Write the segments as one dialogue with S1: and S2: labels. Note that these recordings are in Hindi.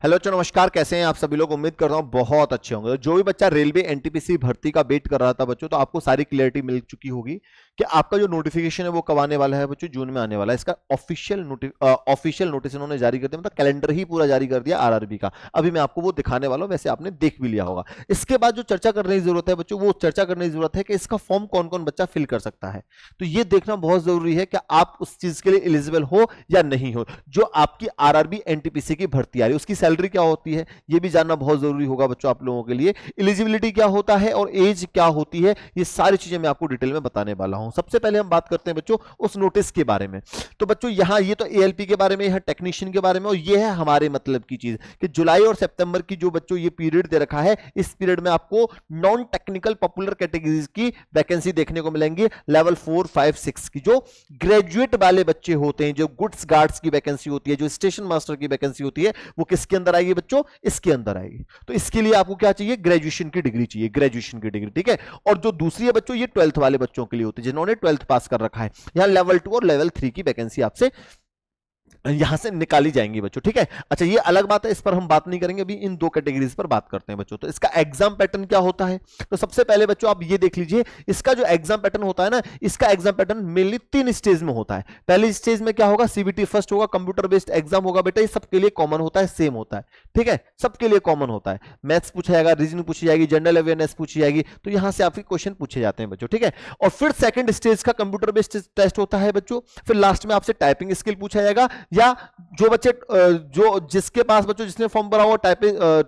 S1: हेलो बच्चों, नमस्कार। कैसे हैं आप सभी लोग? उम्मीद करता हूं बहुत अच्छे होंगे। तो जो भी बच्चा रेलवे एनटीपीसी भर्ती का वेट कर रहा था बच्चों, तो आपको सारी क्लियरिटी मिल चुकी होगी कि आपका जो नोटिफिकेशन है वो कब आने वाला है बच्चों। जून में आने वाला है। इसका ऑफिशियल नोटिस इन्होंने जारी कर दिया, मतलब कैलेंडर ही पूरा जारी कर दिया आरआरबी का। अभी मैं आपको वो दिखाने वाला हूं, वैसे आपने देख भी लिया होगा। इसके बाद जो चर्चा करने की जरूरत है बच्चों, वो चर्चा करने की जरूरत है कि इसका फॉर्म कौन कौन बच्चा फिल कर सकता है। तो ये देखना बहुत जरूरी है कि आप उस चीज के लिए एलिजिबल हो या नहीं हो। जो आपकी आरआरबी एनटीपीसी की भर्ती आ रही है उसकी सैलरी क्या होती है ये भी जानना बहुत जरूरी होगा बच्चों आप लोगों के लिए। एलिजिबिलिटी क्या होता है और एज क्या होती है, ये सारी चीजें मैं आपको डिटेल में बताने वाला हूं। सबसे पहले हम बात करते हैं बच्चों उस नोटिस के बारे में। तो बच्चों यहां ये तो एएलपी के बारे में, यहां टेक्नीशियन के बारे में, और ये है हमारे मतलब की चीज कि जुलाई और सितंबर की जो बच्चों ये पीरियड दे रखा है, इस पीरियड में आपको नॉन टेक्निकल पॉपुलर कैटेगरीज की वैकेंसी देखने को मिलेंगी। लेवल 4, 5, 6 की जो ग्रेजुएट वाले बच्चे होते हैं, जो गुड्स गार्ड्स की वैकेंसी होती है, जो स्टेशन मास्टर की वैकेंसी होती है, वो किसके अंदर आएगी बच्चों? इसके अंदर आएगी। तो इसके लिए आपको क्या चाहिए? ग्रेजुएशन की डिग्री चाहिए, ग्रेजुएशन की डिग्री, ठीक है। और जो दूसरी है बच्चों, ये 12th वाले बच्चों के लिए होती है, जिन्होंने 12th पास कर रखा है। यहां लेवल 2 और लेवल 3 की वैकेंसी आपसे यहां से निकाली जाएंगी बच्चों, ठीक है। अच्छा, ये अलग बात है, इस पर हम बात नहीं करेंगे। अभी इन दो कैटेगरीज पर बात करते हैं बच्चों। तो इसका एग्जाम पैटर्न क्या होता है? तो सबसे पहले बच्चों आप ये देख लीजिए, इसका जो एग्जाम पैटर्न होता है ना, इसका एग्जाम पैटर्न मेनली 3 स्टेज में होता है। पहली स्टेज में क्या होगा? सीबीटी फर्स्ट होगा, कंप्यूटर बेस्ड एग्जाम होगा बेटा। ये सबके लिए कॉमन होता है, सेम होता है, ठीक है, सबके लिए कॉमन होता है। मैथ्स पूछा जाएगा, रीजनिंग पूछी जाएगी, जनरल अवेयरनेस पूछी जाएगी। तो यहां से आपके क्वेश्चन पूछे जाते हैं बच्चों, ठीक है। और फिर सेकंड स्टेज का कंप्यूटर बेस्ड टेस्ट होता है बच्चों। फिर लास्ट में आपसे टाइपिंग स्किल पूछा जाएगा, या जो बच्चे जो जिसके पास बच्चों जिसने फॉर्म भरा हुआ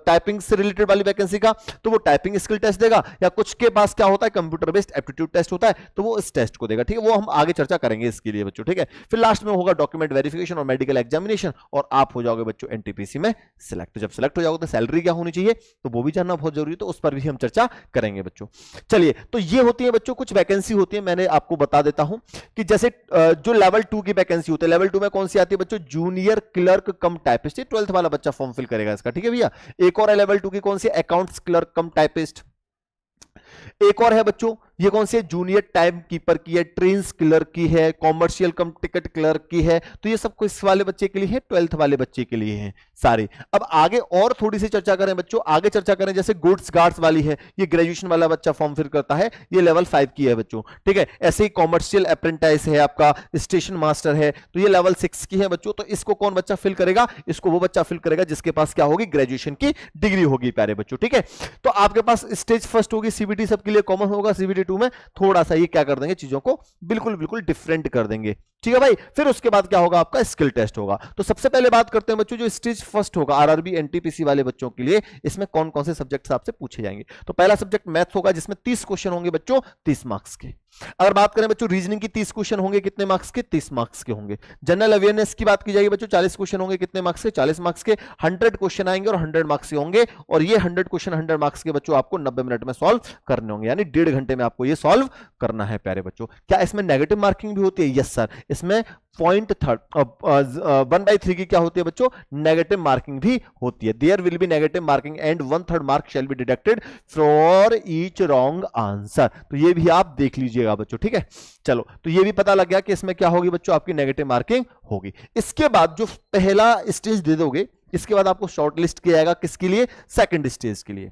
S1: टाइपिंग से रिलेटेड वाली वैकेंसी का, तो वो टाइपिंग स्किल टेस्ट देगा। या कुछ के पास क्या होता है? कंप्यूटर बेस्ड एप्टीट्यूड टेस्ट होता है, तो वो इस टेस्ट को देगा, ठीक है। वो हम आगे चर्चा करेंगे इसके लिए बच्चों, ठीक है। फिर लास्ट में होगा डॉक्यूमेंट वेरिफिकेशन और मेडिकल एग्जामिनेशन, और आप हो जाओगे बच्चों एनटीपीसी में सिलेक्ट। तो जब सिलेक्ट हो जाओगे तो सैलरी क्या होनी चाहिए, तो वो भी जानना बहुत जरूरी है, तो उस पर भी हम चर्चा करेंगे बच्चों। चलिए, तो ये होती है बच्चों कुछ वैकेंसी होती है। मैंने आपको बता देता हूं कि जैसे जो लेवल 2 की वैकेंसी होती है, लेवल 2 में कौन सी आती है बच्चों? Junior clerk cum typist. 12th वाला बच्चा फॉर्म फिल करेगा इसका, ठीक है भैया। एक और है लेवल 2 की, कौन सी? Accounts clerk cum typist. एक और है बच्चों, ये कौन सी है? जूनियर टाइम कीपर की है, ट्रेन्स क्लर्क की है, कॉमर्शियल कम टिकट क्लर्क की है। तो ये सब किस वाले बच्चे के लिए है? 12th वाले बच्चे के लिए है सारे। अब आगे और थोड़ी सी चर्चा करें बच्चों, आगे चर्चा करें, जैसे गुड्स गार्ड्स वाली है, ये ग्रेजुएशन वाला बच्चा फॉर्म फिल करता है, ये लेवल 5 की है बच्चों, ठीक है। ऐसे ही कॉमर्शियल अप्रेंटाइज है आपका, स्टेशन मास्टर है, तो ये लेवल 6 की है बच्चों। तो इसको कौन बच्चा फिल करेगा? इसको वो बच्चा फिल करेगा जिसके पास क्या होगी? ग्रेजुएशन की डिग्री होगी प्यारे बच्चों, ठीक है। तो आपके पास स्टेज फर्स्ट होगी, सीबीटी सबके लिए कॉमन होगा। सीबीटी 2 में थोड़ा सा ये क्या कर देंगे, चीजों को बिल्कुल बिल्कुल डिफरेंट कर देंगे, ठीक है भाई। फिर उसके बाद क्या होगा? आपका स्किल टेस्ट होगा। तो सबसे पहले बात करते हैं बच्चों जो स्टेज फर्स्ट होगा आरआरबी एनटीपीसी वाले बच्चों के लिए, इसमें कौन कौन से सब्जेक्ट्स आपसे पूछे जाएंगे। तो पहला सब्जेक्ट मैथ्स होगा, जिसमें 30 क्वेश्चन होंगे बच्चों, 30 मार्क्स के। अगर बात करें बच्चों रीजनिंग की, 30 क्वेश्चन होंगे, कितने मार्क्स के? 30 मार्क्स के होंगे। जनरल अवेयरनेस की बात की जाएगी बच्चों, 40 क्वेश्चन होंगे, कितने मार्क्स के? 40 मार्क्स के। 100 क्वेश्चन आएंगे और 100 मार्क्स के होंगे, और ये 100 क्वेश्वन 100 मार्क्स के बच्चों आपको 90 मिनट में सॉल्व करने होंगे, यानी 1.5 घंटे में आपको ये सॉल्व करना है प्यारे बच्चों। क्या इसमें नेगेटिव मार्किंग भी होती है? यस सर, इसमें 1/3 की क्या होती है बच्चों? नेगेटिव मार्किंग भी होती है। There will be negative marking and 1/3 mark shall be deducted for each wrong answer. तो ये भी आप देख लीजिएगा बच्चों, ठीक है। चलो, तो ये भी पता लग गया कि इसमें क्या होगी बच्चों? आपकी नेगेटिव मार्किंग होगी। इसके बाद जो पहला स्टेज दे दोगे, इसके बाद आपको शॉर्ट लिस्ट किया जाएगा, किसके लिए? सेकंड स्टेज के लिए।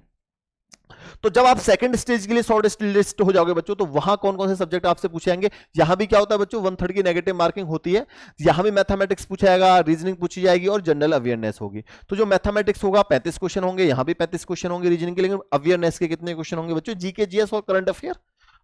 S1: तो जब आप सेकंड स्टेज के लिए शॉर्ट लिस्ट हो जाओगे बच्चों, तो वहां कौन कौन से सब्जेक्ट आपसे पूछे जाएंगे? यहां भी क्या होता है बच्चों? 1/3 की नेगेटिव मार्किंग होती है। यहां भी मैथमेटिक्स पूछा जाएगा, रीजनिंग पूछी जाएगी, और जनरल अवेयरनेस होगी। तो जो मैथमेटिक्स होगा 35 क्वेश्चन होंगे, यहां भी 35 क्वेश्चन होंगे रीजनिंग के, लेकिन अवेयरनेस के कितने क्वेश्चन होंगे बच्चों? जीके, जीएस और करंट अफेयर,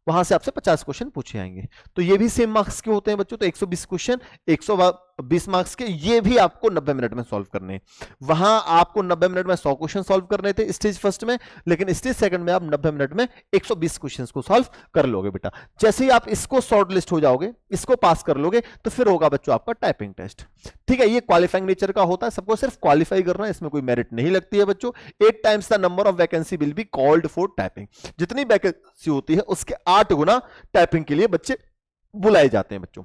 S1: वहां से आपसे 50 क्वेश्चन पूछे जाएंगे। तो ये भी सेम मार्क्स के होते हैं बच्चों। तो 120 क्वेश्चन 120 मार्क्स के, ये भी आपको 90 मिनट में सॉल्व करने हैं। वहां आपको 90 मिनट में 100 क्वेश्चन सॉल्व करने थे स्टेज फर्स्ट में, लेकिन स्टेज सेकंड में आप 90 मिनट में 120 क्वेश्चंस को सॉल्व कर लोगे बेटा। जैसे ही आप इसको शॉर्ट लिस्ट हो जाओगे, इसको पास कर लोगे, तो फिर होगा बच्चों आपका टाइपिंग टेस्ट, ठीक है। ये क्वालिफाइंग नेचर का होता है, सबको सिर्फ क्वालिफाई करना है, इसमें कोई मेरिट नहीं लगती है बच्चों। 8 times the number of vacancy will be called for typing. जितनी वैकेंसी होती है उसके 8 गुना टाइपिंग के लिए बच्चे बुलाए जाते हैं बच्चों।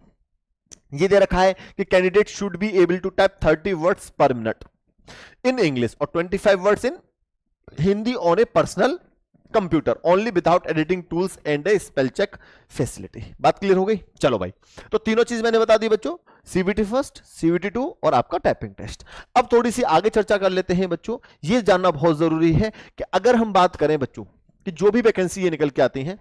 S1: ये दे रखा है कि candidate should be able to type 30 words per minute in English और 25 words in Hindi on a personal computer only without editing tools and a spell check facility. बात क्लियर हो गई? चलो भाई, तो तीनों चीज मैंने बता दी बच्चों, सीवीटी फर्स्ट, सीवीटी 2 और आपका टाइपिंग टेस्ट। अब थोड़ी सी आगे चर्चा कर लेते हैं बच्चों। ये जानना बहुत जरूरी है कि अगर हम बात करें बच्चों कि जो भी वैकेंसी ये निकल के आती हैं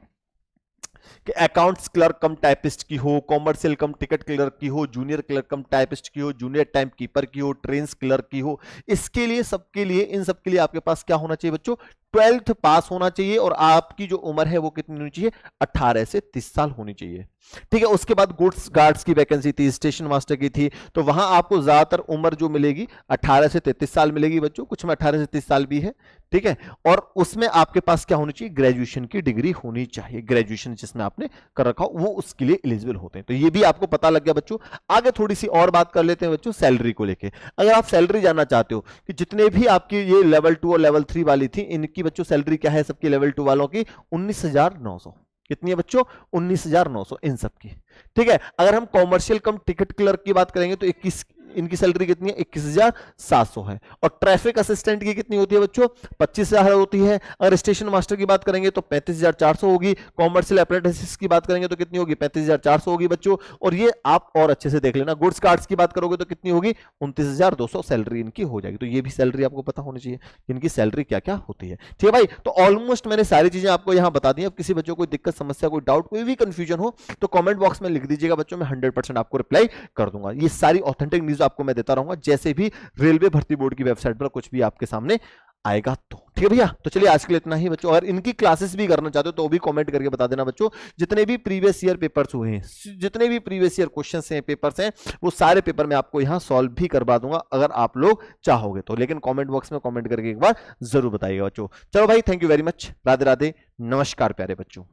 S1: कि अकाउंट्स क्लर्क कम टाइपिस्ट की हो, कॉमर्शियल कम टिकट क्लर्क की हो, जूनियर क्लर्क कम टाइपिस्ट की हो, जूनियर टाइम कीपर की हो, ट्रेन्स क्लर्क की हो, इसके लिए सबके लिए इन सबके लिए आपके पास क्या होना चाहिए बच्चों? 12th पास होना चाहिए और आपकी जो उम्र है वो कितनी होनी चाहिए? 18 से 30 साल होनी चाहिए। ठीक है, उसके बाद गुड्स गार्ड्स की वैकेंसी थी, स्टेशन मास्टर की थी, तो वहां आपको ज्यादातर उम्र जो मिलेगी 18 से 33 साल मिलेगी बच्चों, कुछ में 18 से 30 साल भी है। ठीक है, और उसमें आपके पास क्या होनी चाहिए? ग्रेजुएशन की डिग्री होनी चाहिए। ग्रेजुएशन जिसमें आपने कर रखा हो वो उसके लिए एलिजिबल होते हैं। तो ये भी आपको पता लग गया बच्चों। आगे थोड़ी सी और बात कर लेते हैं बच्चों सैलरी को लेके। अगर आप सैलरी जानना चाहते हो कि जितने भी आपकी ये लेवल 2 और लेवल 3 वाली थी, इनकी बच्चों सैलरी क्या है सबकी लेवल 2 वालों की? 19,900। कितनी है बच्चों? 19,900 इन सब की। ठीक है, अगर हम कॉमर्शियल कम टिकट क्लर्क की बात करेंगे तो 21 इनकी सैलरी कितनी है? 21,700 है। और ट्रैफिक असिस्टेंट की कितनी होती है बच्चों? 25,000 होती है। अगर स्टेशन मास्टर की बात करेंगे तो 35,400 होगी। कॉमर्शियल अप्रेंटिस की बात करेंगे तो कितनी होगी? 35,400 होगी बच्चों। और ये आप और अच्छे से देख लेना, गुड्स कार्ड्स की बात करोगे तो कितनी होगी? 29,200 सैलरी इनकी हो जाएगी। तो ये भी सैलरी आपको पता होनी चाहिए, इनकी सैलरी क्या क्या होती है। ठीक है भाई, तो ऑलमोस्ट मैंने सारी चीजें आपको यहां बता दी। अब किसी बच्चों को कोई दिक्कत, समस्या, कोई डाउट, कोई भी कंफ्यूजन हो तो कमेंट बॉक्स में लिख दीजिएगा बच्चों, मैं 100% आपको रिप्लाई कर दूंगा। ये सारी ऑथेंटिक न्यूज आपको मैं देता रहूंगा जैसे भी रेलवे भर्ती बोर्ड की वेबसाइट पर कुछ भी आपके सामने आएगा तो। ठीक है भैया, तो चलिए आज के लिए इतना ही बच्चों। अगर इनकी क्लासेस भी करना चाहते हो तो भी कमेंट करके बता देना बच्चों। जितने भी प्रीवियस ईयर पेपर्स हुए हैं, जितने भी प्रीवियस ईयर क्वेश्चंस हैं, पेपर्स हैं, वो सारे पेपर मैं आपको यहां सॉल्व भी करवा दूंगा अगर आप लोग चाहोगे तो। लेकिन कमेंट बॉक्स में कमेंट करके एक बार जरूर बताइएगा बच्चों। चलो भाई, thank you very much. Radhe Radhe, नमस्कार प्यारे बच्चों।